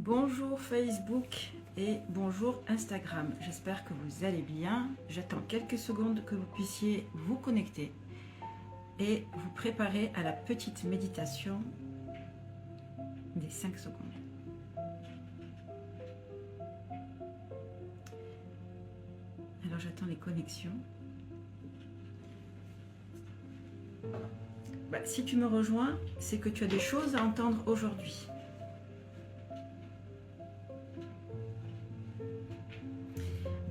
Bonjour Facebook et bonjour Instagram, j'espère que vous allez bien. J'attends quelques secondes que vous puissiez vous connecter et vous préparer à la petite méditation des 5 secondes. Alors j'attends les connexions. Si tu me rejoins, c'est que tu as des choses à entendre aujourd'hui.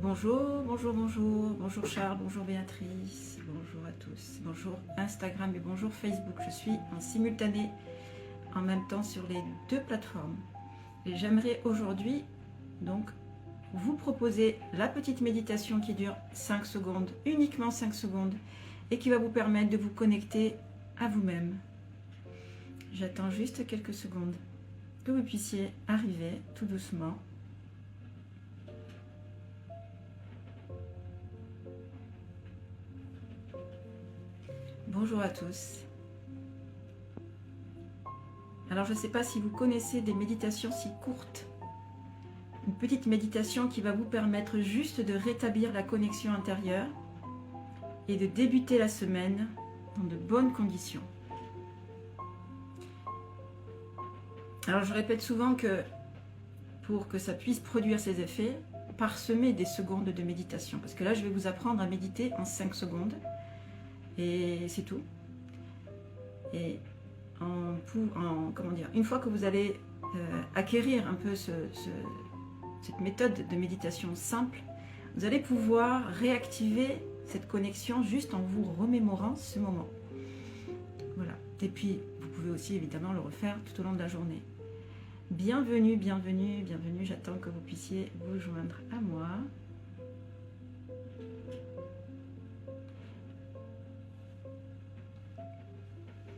Bonjour, bonjour, bonjour, bonjour Charles, bonjour Béatrice, bonjour à tous, bonjour Instagram et bonjour Facebook. Je suis en simultané en même temps sur les deux plateformes. Et j'aimerais aujourd'hui donc vous proposer la petite méditation qui dure 5 secondes, uniquement 5 secondes, et qui va vous permettre de vous connecter à vous-même. J'attends juste quelques secondes que vous puissiez arriver tout doucement. Bonjour à tous. Alors je ne sais pas si vous connaissez des méditations si courtes. Une petite méditation qui va vous permettre juste de rétablir la connexion intérieure et de débuter la semaine dans de bonnes conditions. Alors je répète souvent que pour que ça puisse produire ses effets, parsemez des secondes de méditation. Parce que là je vais vous apprendre à méditer en 5 secondes. Et c'est tout. Et une fois que vous allez acquérir un peu cette méthode de méditation simple, vous allez pouvoir réactiver cette connexion juste en vous remémorant ce moment. Voilà. Et puis, vous pouvez aussi évidemment le refaire tout au long de la journée. Bienvenue, bienvenue, bienvenue. J'attends que vous puissiez vous joindre à moi.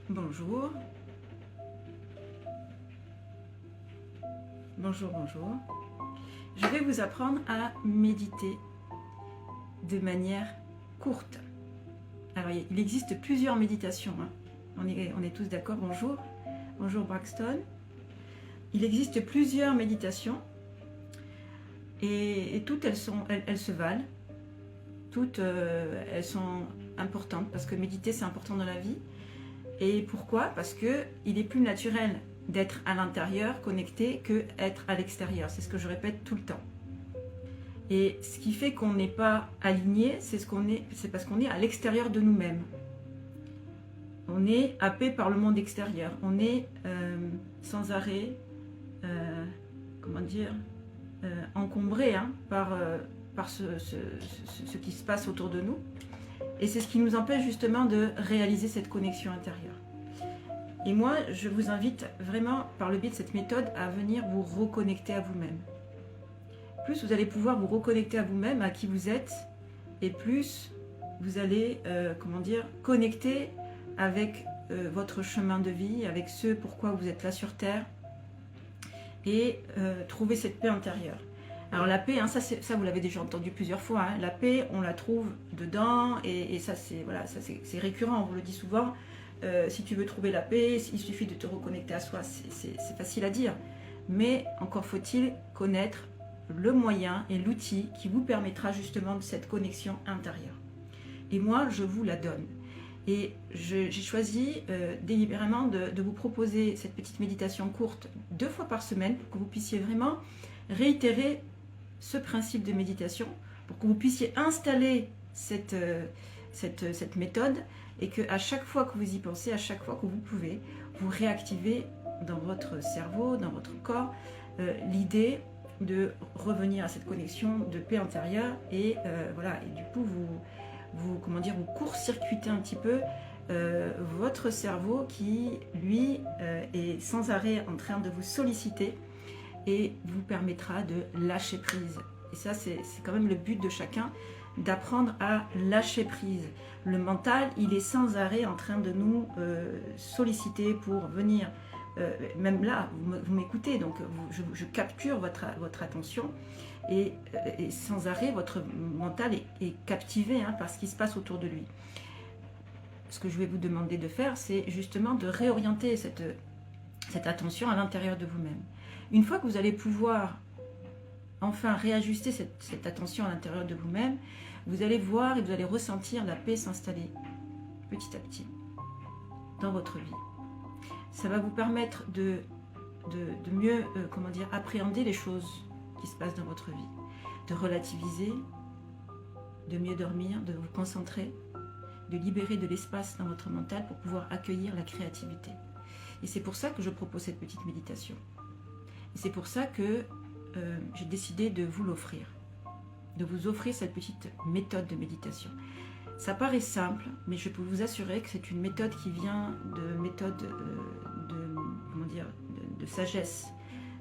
Bonjour. Bonjour, bonjour. Je vais vous apprendre à méditer de manière courte. Alors, il existe plusieurs méditations. On est tous d'accord. Bonjour. Bonjour Braxton. Il existe plusieurs méditations et toutes elles se valent. Toutes elles sont importantes parce que méditer c'est important dans la vie. Et pourquoi? Parce qu'il est plus naturel d'être à l'intérieur connecté que être à l'extérieur. C'est ce que je répète tout le temps. Et ce qui fait qu'on n'est pas aligné, c'est parce qu'on est à l'extérieur de nous-mêmes. On est happé par le monde extérieur. On est sans arrêt, encombré par ce qui se passe autour de nous. Et c'est ce qui nous empêche justement de réaliser cette connexion intérieure. Et moi, je vous invite vraiment, par le biais de cette méthode, à venir vous reconnecter à vous-même. Plus vous allez pouvoir vous reconnecter à vous-même, à qui vous êtes, et plus vous allez, connecter avec votre chemin de vie, avec ce pourquoi vous êtes là sur Terre, et trouver cette paix intérieure. Alors la paix, ça vous l'avez déjà entendu plusieurs fois, la paix on la trouve dedans et ça c'est récurrent, on vous le dit souvent, si tu veux trouver la paix, il suffit de te reconnecter à soi, c'est facile à dire, mais encore faut-il connaître le moyen et l'outil qui vous permettra justement de cette connexion intérieure. Et moi je vous la donne. Et j'ai choisi délibérément de vous proposer cette petite méditation courte 2 fois par semaine pour que vous puissiez vraiment réitérer ce principe de méditation, pour que vous puissiez installer cette méthode et qu'à chaque fois que vous y pensez, à chaque fois que vous pouvez, vous réactivez dans votre cerveau, dans votre corps, l'idée de revenir à cette connexion de paix intérieure et du coup vous court-circuitez un petit peu votre cerveau qui lui est sans arrêt en train de vous solliciter et vous permettra de lâcher prise. Et ça, c'est quand même le but de chacun, d'apprendre à lâcher prise. Le mental, il est sans arrêt en train de nous solliciter pour venir, même là, vous m'écoutez, donc je capture votre attention et sans arrêt, votre mental est captivé par ce qui se passe autour de lui. Ce que je vais vous demander de faire, c'est justement de réorienter cette attention à l'intérieur de vous-même. Une fois que vous allez pouvoir enfin réajuster cette attention à l'intérieur de vous-même, vous allez voir et vous allez ressentir la paix s'installer petit à petit dans votre vie. Ça va vous permettre de mieux comment dire, appréhender les choses qui se passent dans votre vie, de relativiser, de mieux dormir, de vous concentrer, de libérer de l'espace dans votre mental pour pouvoir accueillir la créativité. Et c'est pour ça que je propose cette petite méditation. Et c'est pour ça que j'ai décidé de vous l'offrir, de vous offrir cette petite méthode de méditation. Ça paraît simple, mais je peux vous assurer que c'est une méthode qui vient de méthode comment dire, de sagesse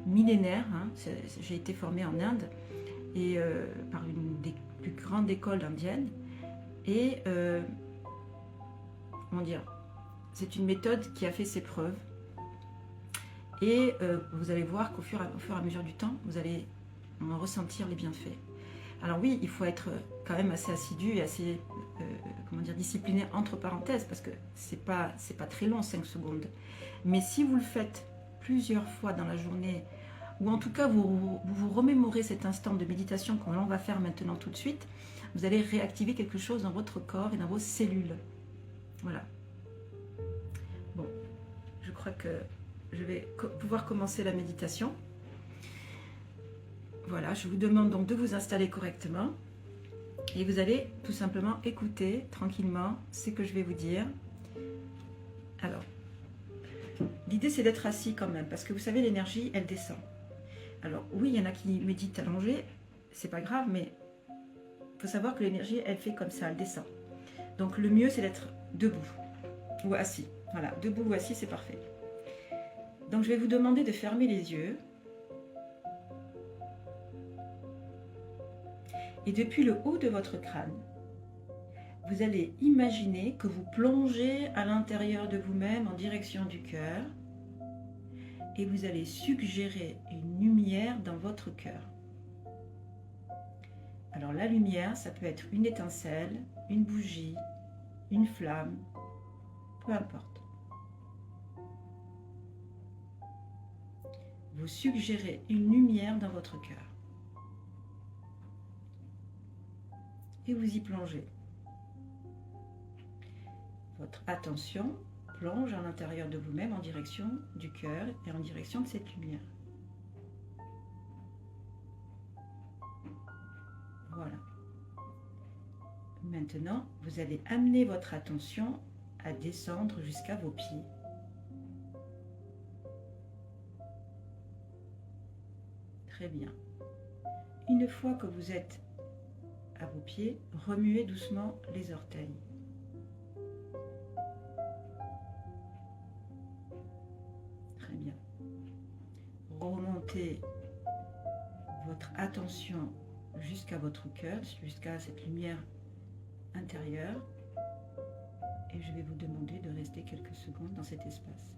millénaire. Hein. J'ai été formée en Inde et par une des plus grandes écoles indiennes. Et comment dire, c'est une méthode qui a fait ses preuves. Et vous allez voir qu'au fur et à mesure du temps, vous allez en ressentir les bienfaits. Alors oui, il faut être quand même assez assidu et assez comment dire, discipliné entre parenthèses, parce que c'est pas très long, 5 secondes. Mais si vous le faites plusieurs fois dans la journée, ou en tout cas vous remémorez cet instant de méditation qu'on va faire maintenant tout de suite, vous allez réactiver quelque chose dans votre corps et dans vos cellules. Voilà. Bon, je crois que je vais pouvoir commencer la méditation. Voilà, je vous demande donc de vous installer correctement et vous allez tout simplement écouter tranquillement ce que je vais vous dire. Alors, l'idée c'est d'être assis quand même, parce que vous savez, l'énergie, elle descend. Alors oui, il y en a qui méditent allongés, c'est pas grave, mais il faut savoir que l'énergie, elle fait comme ça, elle descend. Donc le mieux, c'est d'être debout ou assis. Voilà, debout ou assis, c'est parfait. Donc je vais vous demander de fermer les yeux. Et depuis le haut de votre crâne, vous allez imaginer que vous plongez à l'intérieur de vous-même en direction du cœur et vous allez suggérer une lumière dans votre cœur. Alors la lumière, ça peut être une étincelle, une bougie, une flamme, peu importe. Vous suggérez une lumière dans votre cœur. Et vous y plongez. Votre attention plonge à l'intérieur de vous-même en direction du cœur et en direction de cette lumière. Voilà. Maintenant, vous allez amener votre attention à descendre jusqu'à vos pieds. Très bien. Une fois que vous êtes à vos pieds, remuez doucement les orteils. Très bien. Remontez votre attention jusqu'à votre cœur, jusqu'à cette lumière intérieure. Et je vais vous demander de rester quelques secondes dans cet espace.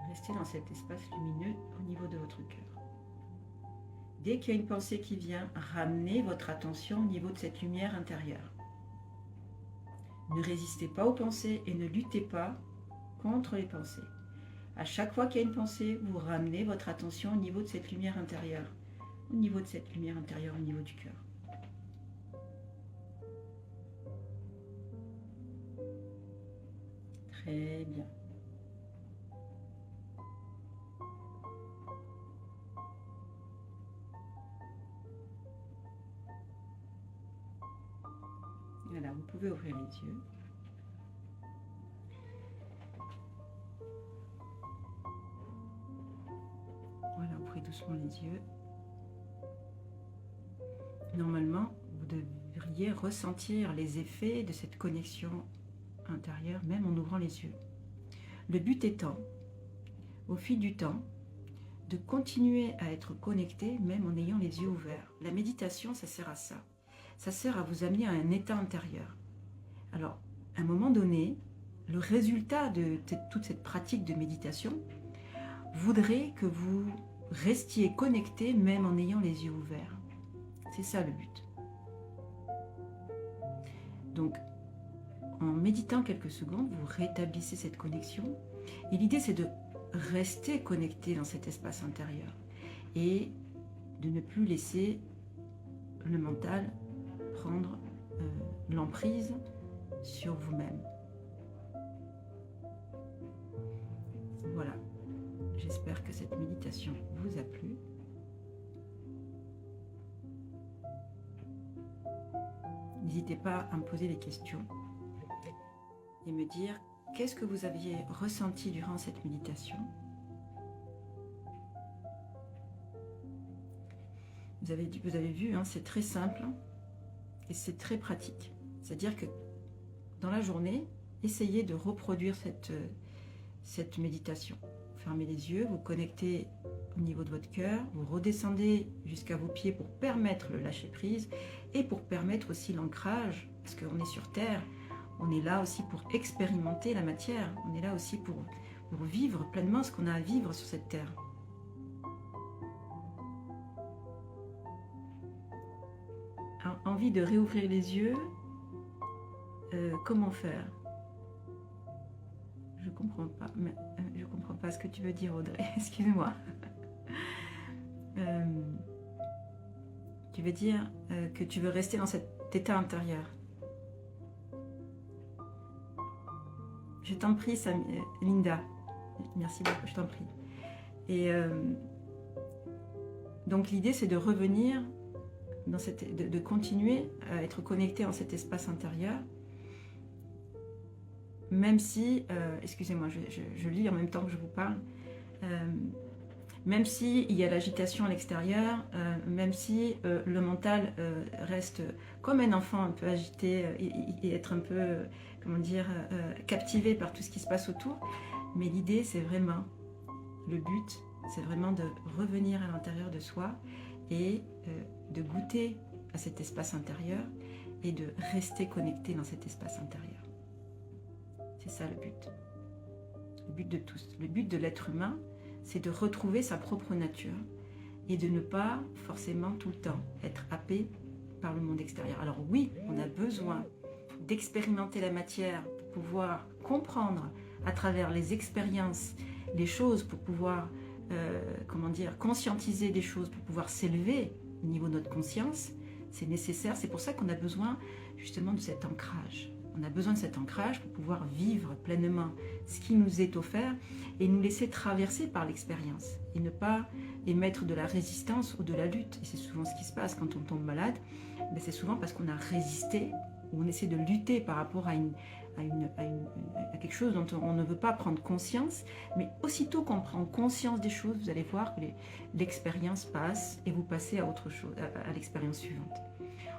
Restez dans cet espace lumineux au niveau de votre cœur. Dès qu'il y a une pensée qui vient, ramenez votre attention au niveau de cette lumière intérieure. Ne résistez pas aux pensées et ne luttez pas contre les pensées. À chaque fois qu'il y a une pensée, vous ramenez votre attention au niveau de cette lumière intérieure, au niveau de cette lumière intérieure, au niveau du cœur. Très bien. Voilà, vous pouvez ouvrir les yeux. Voilà, ouvrez doucement les yeux. Normalement, vous devriez ressentir les effets de cette connexion intérieure, même en ouvrant les yeux. Le but étant, au fil du temps, de continuer à être connecté, même en ayant les yeux ouverts. La méditation, ça sert à ça. Ça sert à vous amener à un état intérieur. Alors, à un moment donné, le résultat de toute cette pratique de méditation voudrait que vous restiez connecté même en ayant les yeux ouverts. C'est ça le but. Donc, en méditant quelques secondes, vous rétablissez cette connexion. Et l'idée, c'est de rester connecté dans cet espace intérieur et de ne plus laisser le mental prendre l'emprise sur vous-même. Voilà, j'espère que cette méditation vous a plu. N'hésitez pas à me poser des questions et me dire qu'est-ce que vous aviez ressenti durant cette méditation. Vous avez vu, hein, c'est très simple et c'est très pratique. C'est-à-dire que dans la journée, essayez de reproduire cette méditation. Vous fermez les yeux, vous connectez au niveau de votre cœur, vous redescendez jusqu'à vos pieds pour permettre le lâcher-prise et pour permettre aussi l'ancrage, parce qu'on est sur Terre, on est là aussi pour expérimenter la matière, on est là aussi pour vivre pleinement ce qu'on a à vivre sur cette Terre. Envie de réouvrir les yeux, comment faire? Je comprends pas, je comprends pas ce que tu veux dire, Audrey, excuse-moi. Tu veux dire que tu veux rester dans cet état intérieur. Je t'en prie, Linda. Merci beaucoup, je t'en prie. Et donc l'idée, c'est de revenir, de continuer à être connecté dans cet espace intérieur, même si, excusez-moi, je lis en même temps que je vous parle, même si il y a l'agitation à l'extérieur, même si le mental reste comme un enfant un peu agité et être un peu, comment dire, captivé par tout ce qui se passe autour. Mais l'idée, c'est vraiment, le but, c'est vraiment de revenir à l'intérieur de soi et de goûter à cet espace intérieur et de rester connecté dans cet espace intérieur. C'est ça le but. Le but de tous. Le but de l'être humain, c'est de retrouver sa propre nature et de ne pas forcément tout le temps être happé par le monde extérieur. Alors oui, on a besoin d'expérimenter la matière pour pouvoir comprendre à travers les expériences les choses, pour pouvoir comment dire, conscientiser des choses, pour pouvoir s'élever au niveau de notre conscience. C'est nécessaire, c'est pour ça qu'on a besoin justement de cet ancrage. On a besoin de cet ancrage pour pouvoir vivre pleinement ce qui nous est offert et nous laisser traverser par l'expérience et ne pas émettre de la résistance ou de la lutte. Et c'est souvent ce qui se passe quand on tombe malade, mais c'est souvent parce qu'on a résisté ou on essaie de lutter par rapport à quelque chose dont on ne veut pas prendre conscience. Mais aussitôt qu'on prend conscience des choses, vous allez voir que l'expérience passe et vous passez à autre chose, à l'expérience suivante.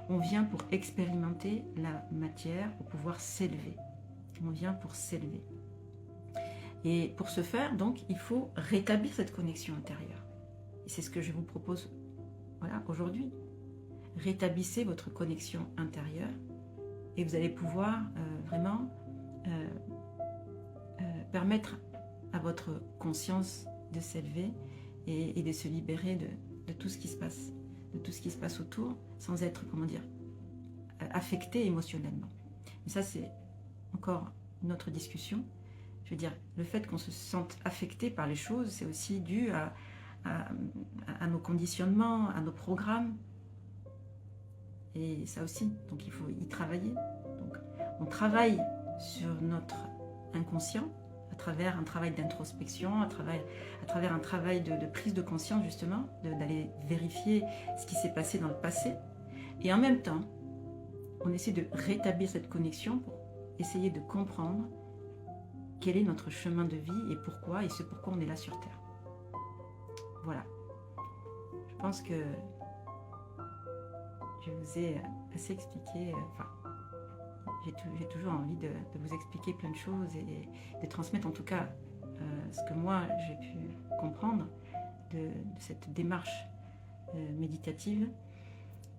On vient pour expérimenter la matière, pour pouvoir s'élever. On vient pour s'élever. Et pour ce faire, donc, il faut rétablir cette connexion intérieure. Et c'est ce que je vous propose, voilà, aujourd'hui. Rétablissez votre connexion intérieure et vous allez pouvoir vraiment permettre à votre conscience de s'élever et de se libérer de tout ce qui se passe. De tout ce qui se passe autour, sans être, comment dire, affecté émotionnellement. Mais ça, c'est encore une autre discussion. Je veux dire, le fait qu'on se sente affecté par les choses, c'est aussi dû à nos conditionnements, à nos programmes. Et ça aussi, donc il faut y travailler. Donc, on travaille sur notre inconscient, à travers un travail d'introspection, à travers un travail de prise de conscience justement, d'aller vérifier ce qui s'est passé dans le passé. Et en même temps, on essaie de rétablir cette connexion pour essayer de comprendre quel est notre chemin de vie et pourquoi, et ce pourquoi on est là sur Terre. Voilà. Je pense que je vous ai assez expliqué, j'ai toujours envie de vous expliquer plein de choses et de transmettre en tout cas ce que moi j'ai pu comprendre de cette démarche méditative.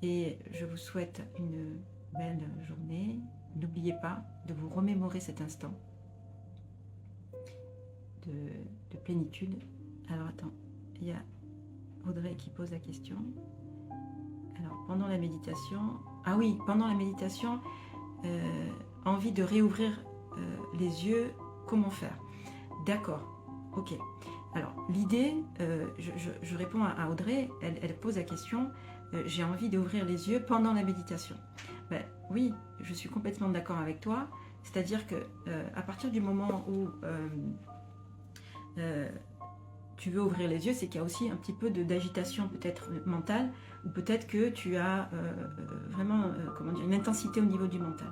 Et je vous souhaite une belle journée. N'oubliez pas de vous remémorer cet instant de plénitude. Alors attends, il y a Audrey qui pose la question. Alors pendant la méditation, ah oui, pendant la méditation, envie de réouvrir les yeux, comment faire? D'accord, ok. Alors, l'idée, je réponds à Audrey, elle pose la question, j'ai envie d'ouvrir les yeux pendant la méditation. Ben, oui, je suis complètement d'accord avec toi, c'est-à-dire que à partir du moment où tu veux ouvrir les yeux, c'est qu'il y a aussi un petit peu d'agitation peut-être mentale, ou peut-être que tu as vraiment comment dire, une intensité au niveau du mental.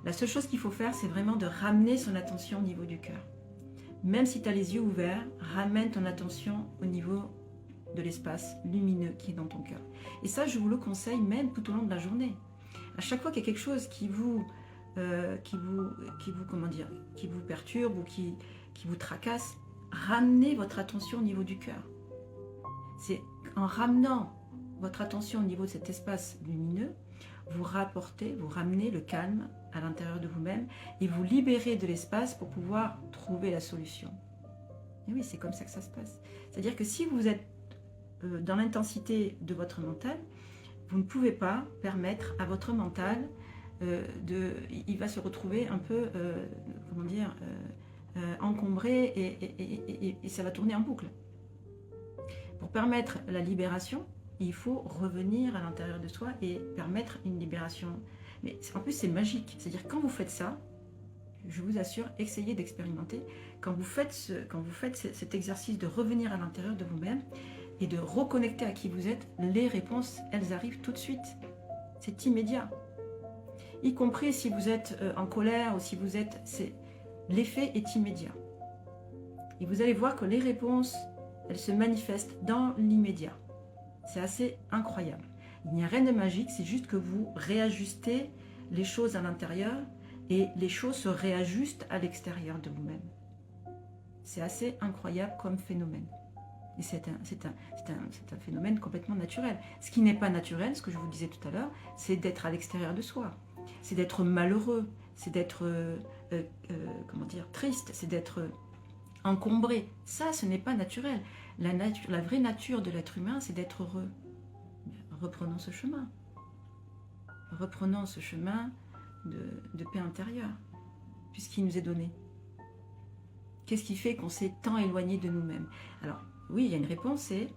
La seule chose qu'il faut faire, c'est vraiment de ramener son attention au niveau du cœur. Même si tu as les yeux ouverts, ramène ton attention au niveau de l'espace lumineux qui est dans ton cœur. Et ça, je vous le conseille même tout au long de la journée. À chaque fois qu'il y a quelque chose qui vous comment dire, qui vous perturbe ou qui vous tracasse, ramenez votre attention au niveau du cœur. C'est en ramenant votre attention au niveau de cet espace lumineux, vous ramenez le calme à l'intérieur de vous-même et vous libérez de l'espace pour pouvoir trouver la solution. Et oui, c'est comme ça que ça se passe. C'est-à-dire que si vous êtes dans l'intensité de votre mental, vous ne pouvez pas permettre à votre mental il va se retrouver un peu, comment dire, encombré et ça va tourner en boucle. Pour permettre la libération, il faut revenir à l'intérieur de soi et permettre une libération. Mais en plus, c'est magique. C'est-à-dire, quand vous faites ça, je vous assure, essayez d'expérimenter. Quand vous faites cet exercice de revenir à l'intérieur de vous-même et de reconnecter à qui vous êtes, les réponses, elles arrivent tout de suite. C'est immédiat. Y compris si vous êtes en colère ou si vous êtes... L'effet est immédiat. Et vous allez voir que les réponses, elles se manifestent dans l'immédiat. C'est assez incroyable. Il n'y a rien de magique, c'est juste que vous réajustez les choses à l'intérieur et les choses se réajustent à l'extérieur de vous-même. C'est assez incroyable comme phénomène. Et c'est un phénomène complètement naturel. Ce qui n'est pas naturel, ce que je vous disais tout à l'heure, c'est d'être à l'extérieur de soi. C'est d'être malheureux, c'est d'être comment dire, triste, c'est d'être encombré. Ça, ce n'est pas naturel. La vraie nature de l'être humain, c'est d'être heureux. Reprenons ce chemin. Reprenons ce chemin de paix intérieure, puisqu'il nous est donné. Qu'est-ce qui fait qu'on s'est tant éloigné de nous-mêmes? Alors, oui, il y a une réponse, c'est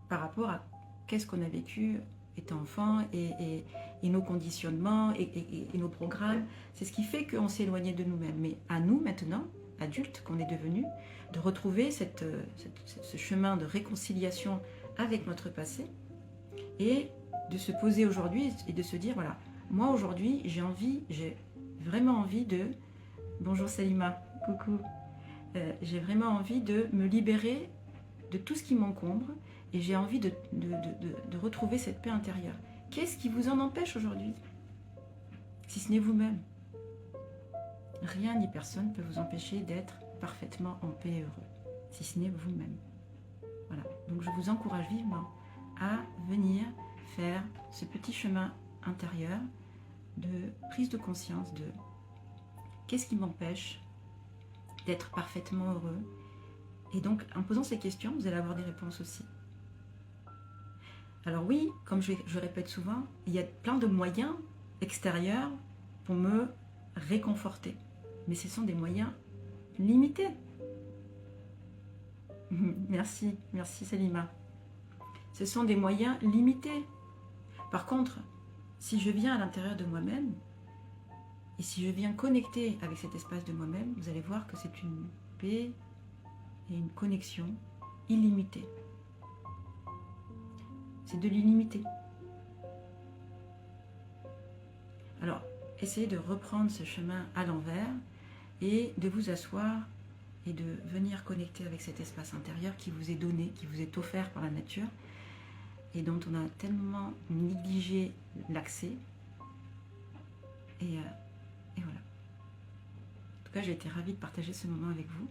par rapport à qu'est-ce qu'on a vécu étant enfant et nos conditionnements et nos programmes. C'est ce qui fait qu'on s'est éloigné de nous-mêmes. Mais à nous, maintenant, adultes qu'on est devenus, de retrouver ce chemin de réconciliation avec notre passé et de se poser aujourd'hui et de se dire, voilà, moi aujourd'hui, j'ai vraiment envie de... Bonjour Salima, coucou. J'ai vraiment envie de me libérer de tout ce qui m'encombre et j'ai envie de retrouver cette paix intérieure. Qu'est-ce qui vous en empêche aujourd'hui? Si ce n'est vous-même. Rien ni personne ne peut vous empêcher d'être parfaitement en paix et heureux, si ce n'est vous-même. Voilà. Donc je vous encourage vivement à venir faire ce petit chemin intérieur de prise de conscience de qu'est-ce qui m'empêche d'être parfaitement heureux. Et donc, en posant ces questions, vous allez avoir des réponses aussi. Alors oui, comme je répète souvent, il y a plein de moyens extérieurs pour me réconforter. Mais ce sont des moyens limités. Merci Salima. Ce sont des moyens limités. Par contre, si je viens à l'intérieur de moi-même, et si je viens connecter avec cet espace de moi-même, vous allez voir que c'est une paix et une connexion illimitée. C'est de l'illimité. Alors, essayez de reprendre ce chemin à l'envers et de vous asseoir et de venir connecter avec cet espace intérieur qui vous est donné, qui vous est offert par la nature et dont on a tellement négligé l'accès. Et voilà. En tout cas, j'ai été ravie de partager ce moment avec vous.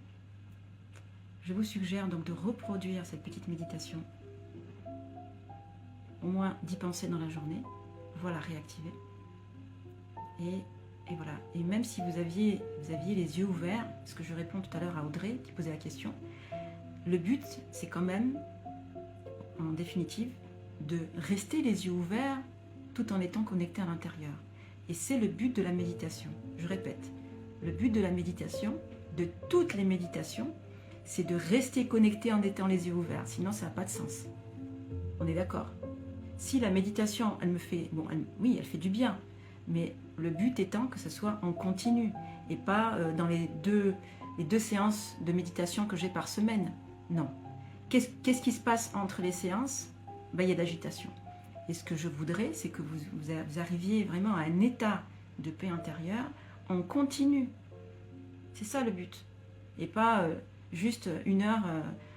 Je vous suggère donc de reproduire cette petite méditation. Au moins d'y penser dans la journée, voire la réactiver. Et voilà. Et même si vous aviez les yeux ouverts, ce que je réponds tout à l'heure à Audrey qui posait la question, le but c'est quand même, en définitive, de rester les yeux ouverts tout en étant connecté à l'intérieur. Et c'est le but de la méditation. Je répète, le but de la méditation, de toutes les méditations, c'est de rester connecté en étant les yeux ouverts. Sinon, ça n'a pas de sens. On est d'accord? Si la méditation, elle me fait... Bon, oui, elle fait du bien. Mais le but étant que ce soit en continu. Et pas dans les deux séances de méditation que j'ai par semaine. Non. Qu'est-ce qui se passe entre les séances? Ben, il y a de l'agitation. Et ce que je voudrais, c'est que vous arriviez vraiment à un état de paix intérieure en continu. C'est ça le but. Et pas juste une heure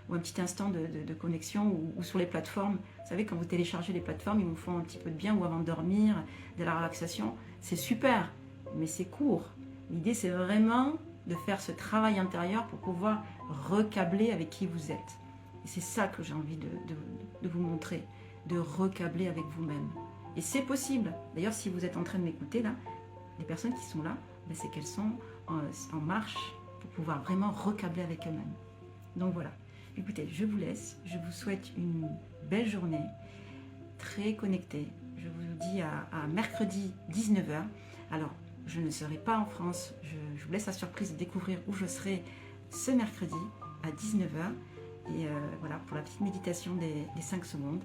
ou un petit instant de connexion ou sur les plateformes. Vous savez, quand vous téléchargez les plateformes, ils vous font un petit peu de bien ou avant de dormir, de la relaxation. C'est super, mais c'est court. L'idée, c'est vraiment de faire ce travail intérieur pour pouvoir recabler avec qui vous êtes. Et c'est ça que j'ai envie de vous montrer, de recabler avec vous-même. Et c'est possible. D'ailleurs, si vous êtes en train de m'écouter, là, les personnes qui sont là, ben, c'est qu'elles sont en marche pour pouvoir vraiment recabler avec elles-mêmes. Donc voilà. Écoutez, je vous laisse. Je vous souhaite une belle journée, très connectée. Je vous dis à mercredi 19h. Alors, je ne serai pas en France. Je vous laisse la surprise de découvrir où je serai ce mercredi à 19h. Et voilà, pour la petite méditation des 5 secondes.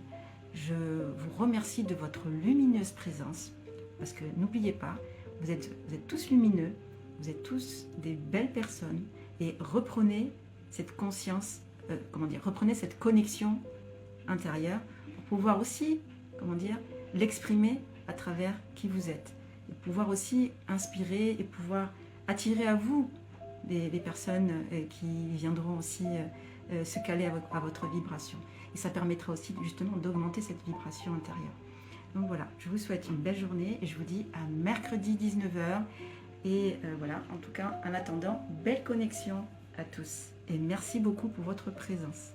Je vous remercie de votre lumineuse présence. Parce que n'oubliez pas, vous êtes tous lumineux. Vous êtes tous des belles personnes. Et reprenez cette conscience, reprenez cette connexion intérieure pour pouvoir aussi, l'exprimer à travers qui vous êtes. Et pouvoir aussi inspirer et pouvoir attirer à vous des personnes qui viendront aussi se caler à votre vibration. Et ça permettra aussi justement d'augmenter cette vibration intérieure. Donc voilà, je vous souhaite une belle journée et je vous dis à mercredi 19h. Et voilà, en tout cas, en attendant, belle connexion à tous. Et merci beaucoup pour votre présence.